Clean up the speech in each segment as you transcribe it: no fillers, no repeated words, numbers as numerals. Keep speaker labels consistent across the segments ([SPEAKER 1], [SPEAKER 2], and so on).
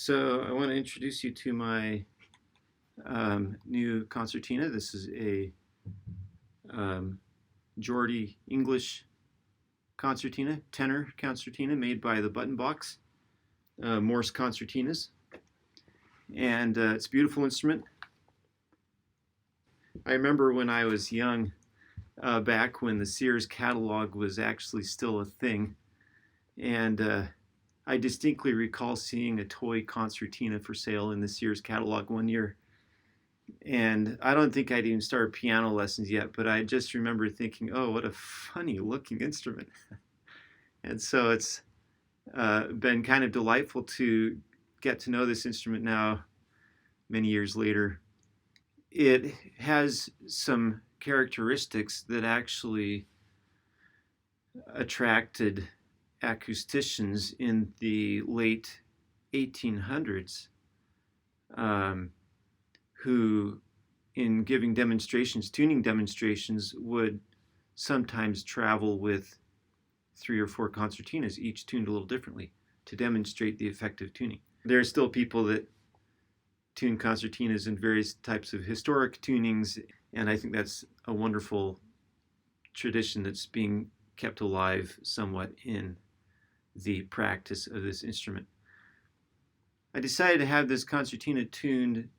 [SPEAKER 1] So I want to introduce you to my new concertina. This is a Geordie English concertina, tenor concertina made by the Button Box, Morse concertinas. And it's a beautiful instrument. I remember when I was young, back when the Sears catalog was actually still a thing. And I distinctly recall seeing a toy concertina for sale in the Sears catalog one year. And I don't think I'd even started piano lessons yet, but I just remember thinking, oh, what a funny looking instrument. And so it's been kind of delightful to get to know this instrument now, many years later. It has some characteristics that actually attracted acousticians in the late 1800s. Who, in giving demonstrations, tuning demonstrations, would sometimes travel with 3 or 4 concertinas, each tuned a little differently, to demonstrate the effect of tuning. There are still people that tune concertinas in various types of historic tunings, and I think that's a wonderful tradition that's being kept alive somewhat in the practice of this instrument. I decided to have this concertina tuned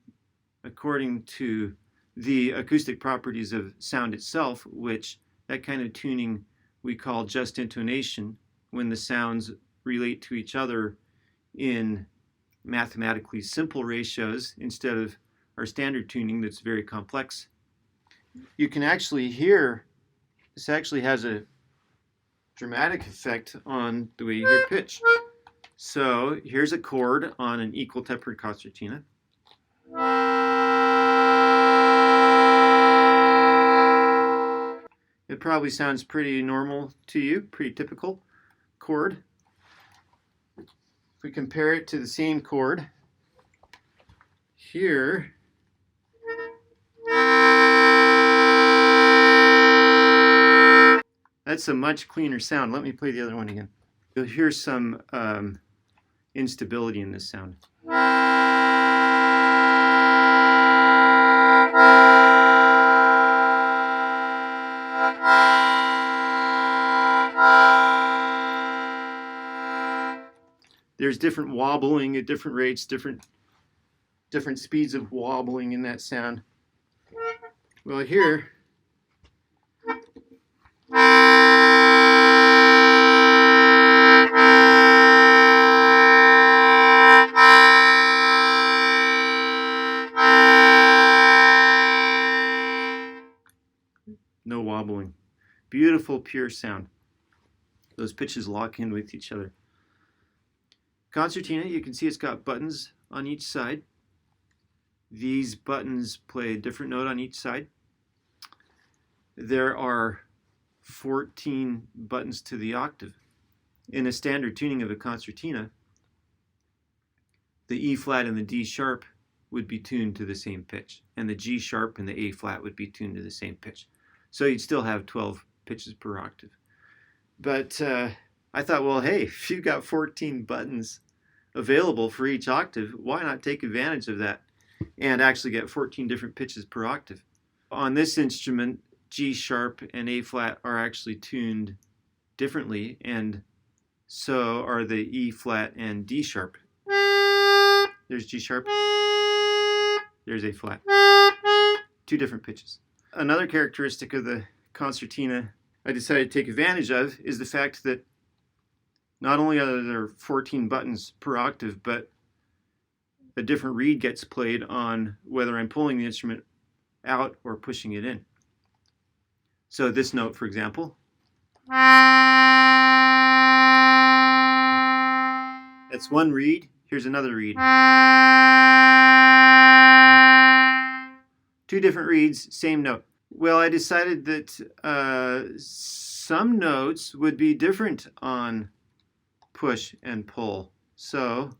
[SPEAKER 1] according to the acoustic properties of sound itself, which that kind of tuning we call just intonation, when the sounds relate to each other in mathematically simple ratios instead of our standard tuning that's very complex. You can actually hear, this actually has a dramatic effect on the way you hear pitch. So here's a chord on an equal tempered concertina. It probably sounds pretty normal to you, pretty typical chord. If we compare it to the same chord here, that's a much cleaner sound. Let me play the other one again. You'll hear some instability in this sound. There's different wobbling at different rates, different speeds of wobbling in that sound. Well, here, no wobbling. Beautiful, pure sound. Those pitches lock in with each other. Concertina, you can see it's got buttons on each side. These buttons play a different note on each side. There are 14 buttons to the octave. In a standard tuning of a concertina, the E flat and the D sharp would be tuned to the same pitch, and the G sharp and the A flat would be tuned to the same pitch. So you'd still have 12 pitches per octave. But I thought, well, hey, if you've got 14 buttons available for each octave, why not take advantage of that and actually get 14 different pitches per octave? On this instrument, G sharp and A flat are actually tuned differently, and so are the E flat and D sharp. There's G sharp, there's A flat. 2 different pitches. Another characteristic of the concertina I decided to take advantage of is the fact that not only are there 14 buttons per octave, but a different reed gets played on whether I'm pulling the instrument out or pushing it in. So this note, for example, that's one reed. Here's another reed. 2 different reeds, same note. Well, I decided that some notes would be different on push and pull. So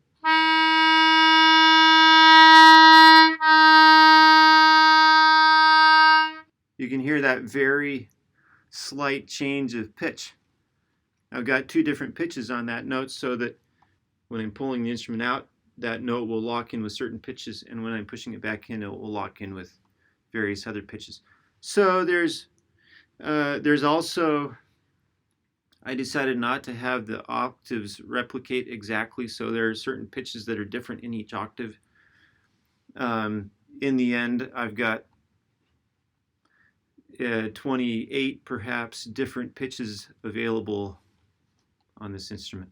[SPEAKER 1] you can hear that very slight change of pitch. I've got 2 different pitches on that note so that when I'm pulling the instrument out, that note will lock in with certain pitches, and when I'm pushing it back in, it will lock in with various other pitches. So there's also, I decided not to have the octaves replicate exactly, so there are certain pitches that are different in each octave. In the end, I've got 28 perhaps different pitches available on this instrument.